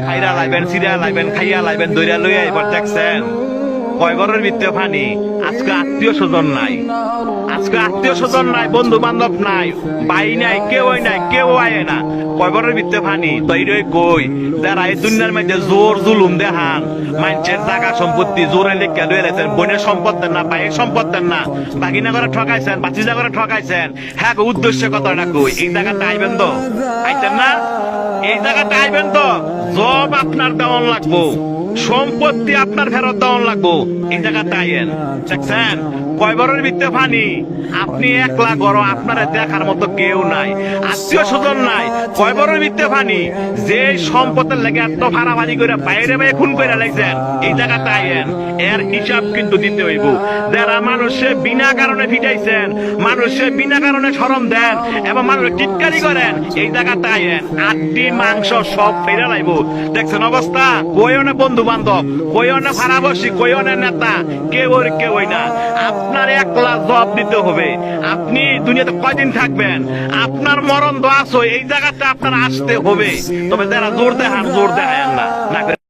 খাইরা লাইবেন, সিরা লাইবেন, খাইয়া লাইবেন, দইরা লইয়া এবার দেখছেন কয় ঘরের ভিতরে পানি। আজকে আত্মীয় স্বজন নাই, আজকে আত্মীয় স্বজন নাই, বন্ধু বান্ধব নাই, ভাই নাই, কেউই নাই, কেউ আয় না। কয় ঘরের ভিতরে পানি। তৈরি কই যারা এই দুনিয়ার মধ্যে জোর জুলুম দেখান, মানুষের জায়গা সম্পত্তি জোরে লেখা লয়ে লেছেন, বোনের সম্পদ দেন না, ভাইয়ের সম্পদ দেন না, বাগিনা করে ঠকাইছেন, বাচিজা করে ঠকাইছেন। হ্যাঁ, উদ্দেশ্য কথাটা কই, এই জায়গাটা আইবেন তো, আইতেন না? এই জায়গাটা আইবেন তো, জব আপনার দেওয়ান লাগবো, সম্পত্তি আপনার ফেরত দেওয়ান লাগবো। এই জায়গাটা আইয়েন। দেখছেন কয় বড়ের ভিতরে পানি। আপনি একলা গড়, আপনার দেখার মতো কেউ নাই, আত্মীয় স্বজন নাই। কয় বড়ের ভিতরে পানি। যে সম্পদের লেগে এত ভাড়াভাড়ি করে বাইরে বাইরে খুন করে লাগছেন, এই জায়গাটা আইয়েন। এর হিসাব কিন্তু দিতে হইব। যারা মানুষে বিনা কারণে ফিটাইছেন, মানুষে বিনা কারণে শরম দেন এবং মানুষ টিটকারি করেন, এই জায়গাটা আইয়েন। আটটি মাংস সব ফেরে লাইব। দেখছেন অবস্থা, কইও না বন্ধু বান্ধব, কইও না ভাড়াবাসী, কইও না নেতা, কেউই না। আপনার একলা জবাব দিতে হবে। আপনি দুনিয়াতে কয়দিন থাকবেন, আপনার মরণ দোয়া আছে, এই জায়গাটা আপনার আসতে হবে। তবে যারা জোর দেখান, জোর দেখায় না।